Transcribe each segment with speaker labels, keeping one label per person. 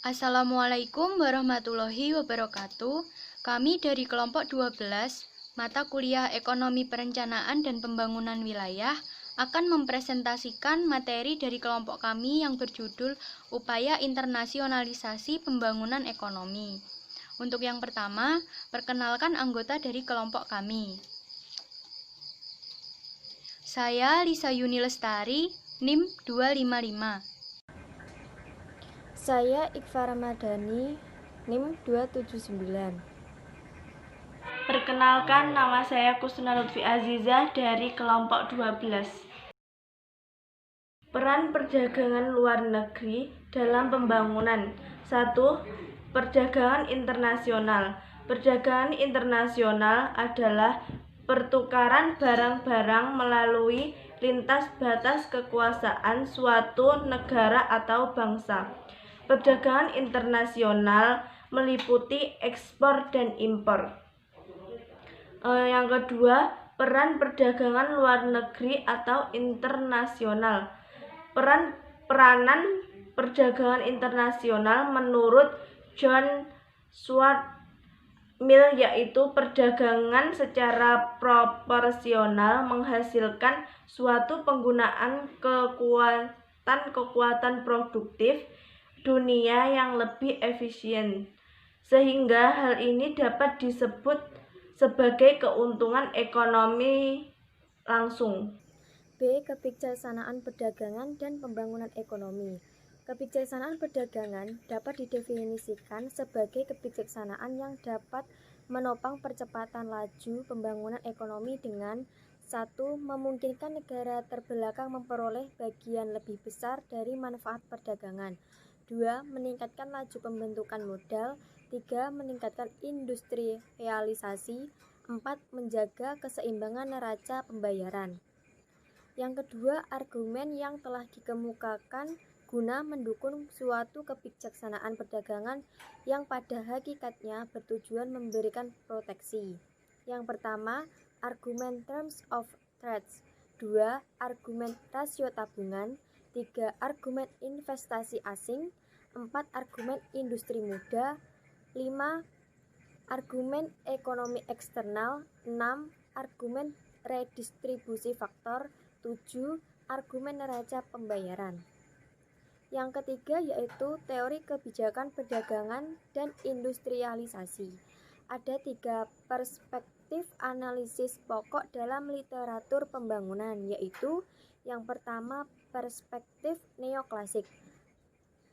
Speaker 1: Assalamualaikum warahmatullahi wabarakatuh. Kami dari kelompok 12, mata kuliah Ekonomi Perencanaan dan Pembangunan Wilayah, akan mempresentasikan materi dari kelompok kami yang berjudul Upaya Internasionalisasi Pembangunan Ekonomi. Untuk yang pertama, perkenalkan anggota dari kelompok kami. Saya Lisa Yuni Lestari, NIM 255.
Speaker 2: Saya Iqfa Ramadhani, NIM 279.
Speaker 3: Perkenalkan, nama saya Kusna Lutfi Azizah dari kelompok 12. Peran perdagangan luar negeri dalam pembangunan. 1. Perdagangan internasional. Perdagangan internasional adalah pertukaran barang-barang melalui lintas batas kekuasaan suatu negara atau bangsa. Perdagangan internasional meliputi ekspor dan impor. Yang kedua, peran perdagangan luar negeri atau internasional. Peranan perdagangan internasional menurut John Stuart Mill yaitu perdagangan secara proporsional menghasilkan suatu penggunaan kekuatan produktif dunia yang lebih efisien, sehingga hal ini dapat disebut sebagai keuntungan ekonomi langsung.
Speaker 2: B. Kebijaksanaan perdagangan dan pembangunan ekonomi. Kebijaksanaan perdagangan dapat didefinisikan sebagai kebijaksanaan yang dapat menopang percepatan laju pembangunan ekonomi dengan 1. Memungkinkan negara terbelakang memperoleh bagian lebih besar dari manfaat perdagangan. 2. Meningkatkan laju pembentukan modal. 3. Meningkatkan industrialisasi. 4. Menjaga keseimbangan neraca pembayaran. Yang kedua, argumen yang telah dikemukakan guna mendukung suatu kebijaksanaan perdagangan yang pada hakikatnya bertujuan memberikan proteksi. Yang pertama, argumen terms of trade. 2. Argumen rasio tabungan. 3. Argumen investasi asing. 4. Argumen industri muda. 5. Argumen ekonomi eksternal. 6. Argumen redistribusi faktor. 7. Argumen neraca pembayaran. Yang ketiga yaitu teori kebijakan perdagangan dan industrialisasi. Ada 3 perspektif analisis pokok dalam literatur pembangunan, yaitu yang pertama perspektif neoklasik.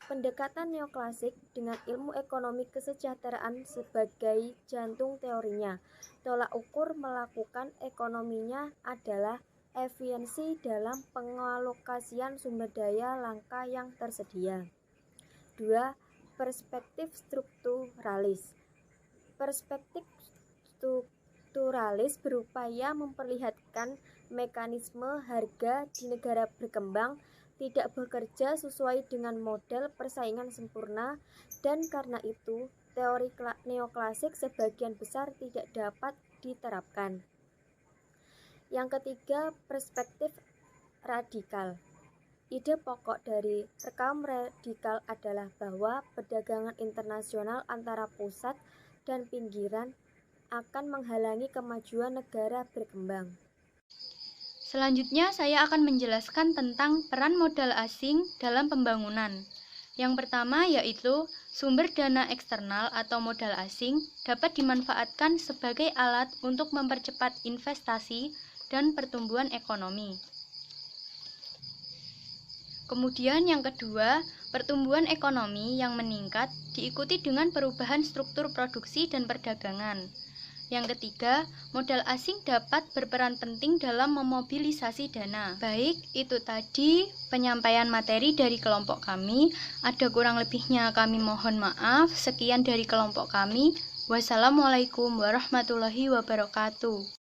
Speaker 2: Pendekatan neoklasik dengan ilmu ekonomi kesejahteraan sebagai jantung teorinya. Tolak ukur melakukan ekonominya adalah efisiensi dalam pengalokasian sumber daya langka yang tersedia. 2. Perspektif strukturalis. Perspektif strukturalis berupaya memperlihatkan mekanisme harga di negara berkembang tidak bekerja sesuai dengan model persaingan sempurna, dan karena itu teori neoklasik sebagian besar tidak dapat diterapkan. Yang ketiga, perspektif radikal. Ide pokok dari rekam radikal adalah bahwa perdagangan internasional antara pusat dan pinggiran akan menghalangi kemajuan negara berkembang.
Speaker 1: Selanjutnya saya akan menjelaskan tentang peran modal asing dalam pembangunan. Yang pertama yaitu sumber dana eksternal atau modal asing dapat dimanfaatkan sebagai alat untuk mempercepat investasi dan pertumbuhan ekonomi. Kemudian yang kedua, pertumbuhan ekonomi yang meningkat diikuti dengan perubahan struktur produksi dan perdagangan. Yang ketiga, modal asing dapat berperan penting dalam memobilisasi dana. Baik, itu tadi penyampaian materi dari kelompok kami. Ada kurang lebihnya kami mohon maaf. Sekian dari kelompok kami. Wassalamualaikum warahmatullahi wabarakatuh.